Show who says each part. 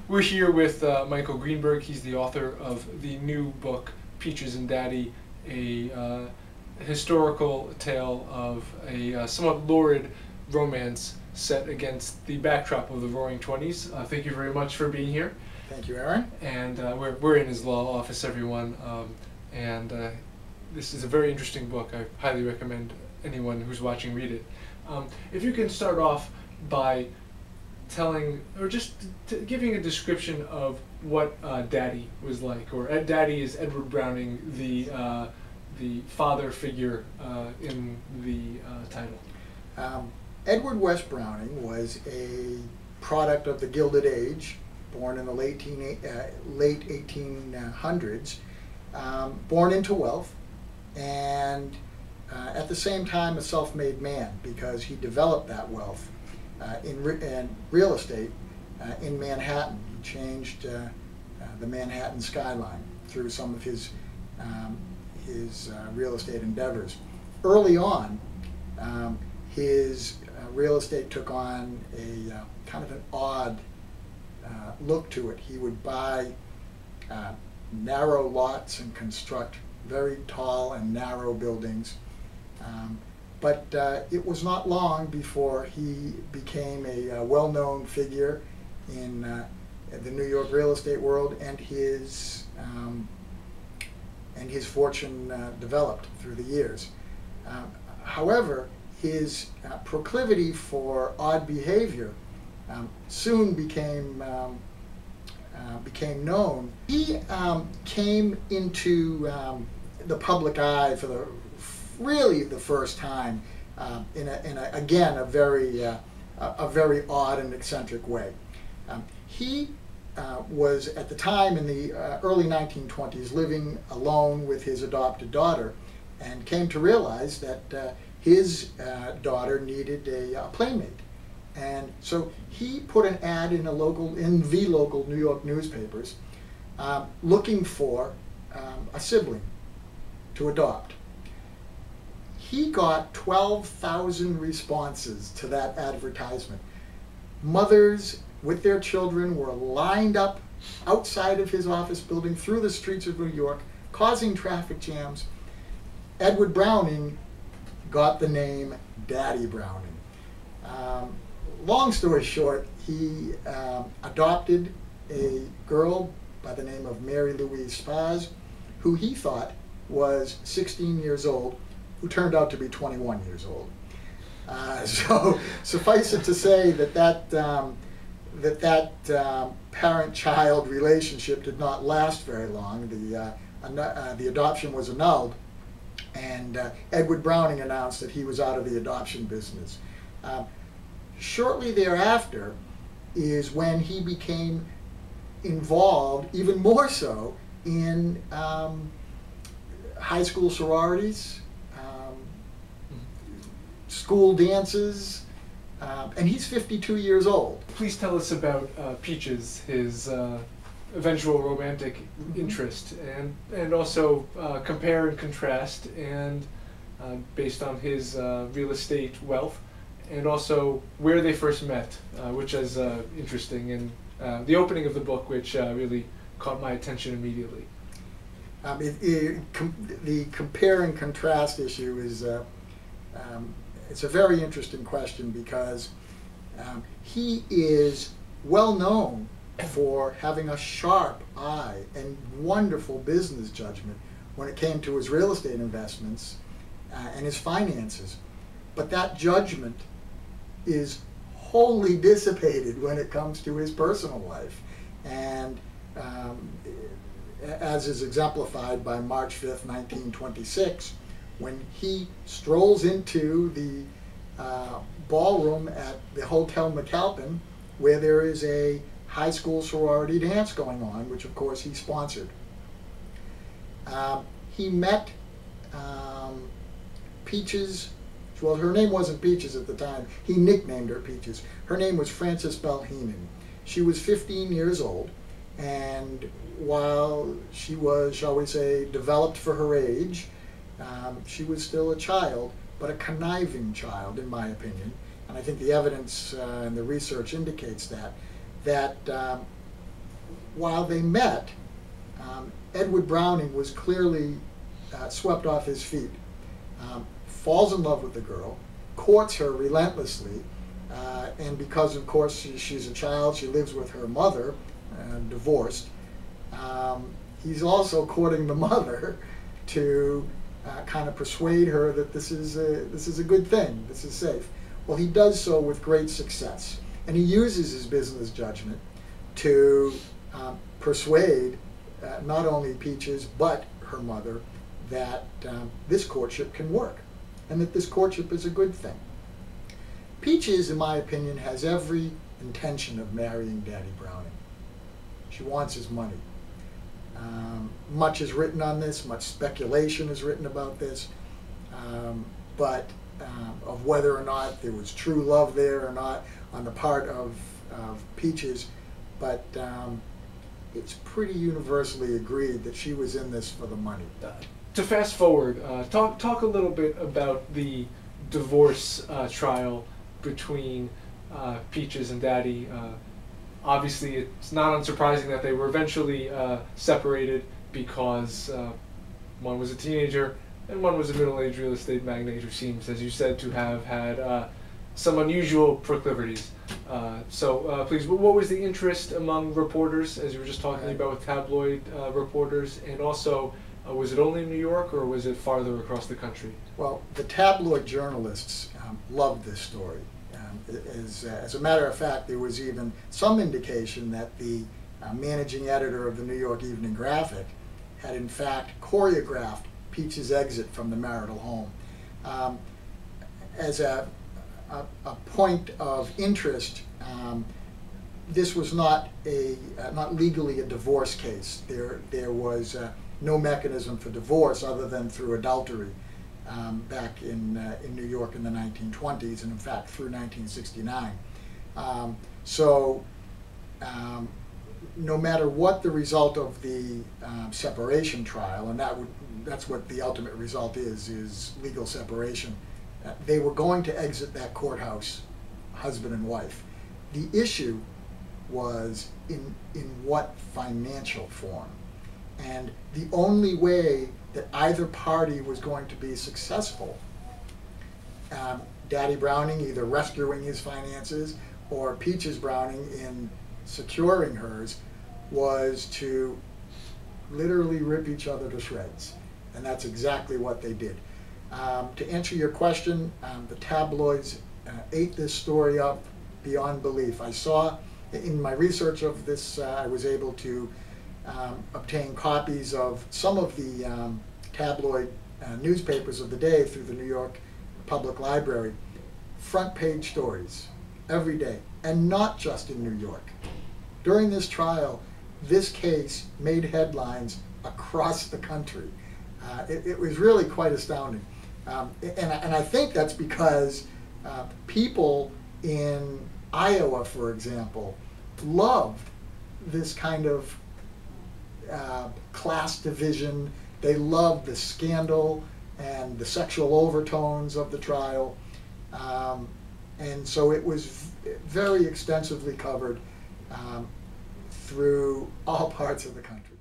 Speaker 1: We're here with Michael Greenburg. He's the author of the new book, Peaches and Daddy, a historical tale of a somewhat lurid romance set against the backdrop of the Roaring Twenties. Thank you very much for being here.
Speaker 2: Thank you, Aaron.
Speaker 1: And we're in his law office, everyone. This is a very interesting book. I highly recommend anyone who's watching read it. If you can start off by telling, or just giving a description of what Daddy was like, or Daddy is Edward Browning, the father figure in the title.
Speaker 2: Edward West Browning was a product of the Gilded Age, born in the late 1800s, born into wealth, and at the same time a self-made man, because he developed that wealth in real estate in Manhattan. He changed the Manhattan skyline through some of his real estate endeavors. Early on, his real estate took on a kind of an odd look to it. He would buy narrow lots and construct very tall and narrow buildings. But it was not long before he became a well-known figure in the New York real estate world, and his fortune developed through the years. However, his proclivity for odd behavior soon became known. He came into the public eye for really the first time in a very odd and eccentric way. He was at the time in the early 1920s living alone with his adopted daughter, and came to realize that his daughter needed a playmate. And so he put an ad in the local New York newspapers looking for a sibling to adopt. He got 12,000 responses to that advertisement. Mothers with their children were lined up outside of his office building through the streets of New York, causing traffic jams. Edward Browning got the name Daddy Browning. Long story short, he adopted a girl by the name of Mary Louise Spaz, who he thought was 16 years old, who turned out to be 21 years old. So suffice it to say that parent-child relationship did not last very long. The adoption was annulled, and Edward Browning announced that he was out of the adoption business. Shortly thereafter is when he became involved, even more so, in high school sororities, school dances, and he's 52 years old.
Speaker 1: Please tell us about Peaches, his eventual romantic interest, and also compare and contrast, and based on his real estate wealth, and also where they first met, which is interesting, and the opening of the book, which really caught my attention immediately.
Speaker 2: The compare and contrast issue is it's a very interesting question, because he is well known for having a sharp eye and wonderful business judgment when it came to his real estate investments and his finances. But that judgment is wholly dissipated when it comes to his personal life. And as is exemplified by March 5th, 1926, when he strolls into the ballroom at the Hotel McAlpin, where there is a high school sorority dance going on, which of course he sponsored. He met Peaches. Well, her name wasn't Peaches at the time. He nicknamed her Peaches. Her name was Frances Bell Heenan. She was 15 years old, and while she was, shall we say, developed for her age, she was still a child, but a conniving child, in my opinion. And I think the evidence and the research indicates that while they met, Edward Browning was clearly swept off his feet, falls in love with the girl, courts her relentlessly, and because, of course, she's a child, she lives with her mother, divorced. He's also courting the mother to kind of persuade her that this is a good thing, this is safe. Well, he does so with great success, and he uses his business judgment to persuade not only Peaches but her mother that this courtship can work, and that this courtship is a good thing. Peaches, in my opinion, has every intention of marrying Daddy Browning. She wants his money. Much is written on this, much speculation is written about this, but of whether or not there was true love there or not on the part of Peaches, but it's pretty universally agreed that she was in this for the money.
Speaker 1: To fast forward, talk a little bit about the divorce trial between Peaches and Daddy. Obviously, it's not unsurprising that they were eventually separated because one was a teenager and one was a middle-aged real estate magnate who seems, as you said, to have had some unusual proclivities. So please, what was the interest among reporters, as you were just talking about with tabloid reporters, and also was it only in New York or was it farther across the country?
Speaker 2: Well, the tabloid journalists loved this story. As a matter of fact, there was even some indication that the managing editor of the New York Evening Graphic had in fact choreographed Peach's exit from the marital home. As a point of interest, this was not legally a divorce case. There was no mechanism for divorce other than through adultery back in New York in the 1920s, and in fact through 1969. No matter what the result of the separation trial, and that's what the ultimate result is legal separation, they were going to exit that courthouse, husband and wife. The issue was in what financial form. And the only way that either party was going to be successful, Daddy Browning either rescuing his finances or Peaches Browning in securing hers, was to literally rip each other to shreds. And that's exactly what they did. To answer your question, the tabloids ate this story up beyond belief. I saw in my research of this, I was able to obtain copies of some of the tabloid newspapers of the day through the New York Public Library. Front page stories every day, and not just in New York. During this trial, this case made headlines across the country. It was really quite astounding. And I think that's because people in Iowa, for example, loved this kind of class division. They loved the scandal and the sexual overtones of the trial. And so it was very extensively covered through all parts of the country.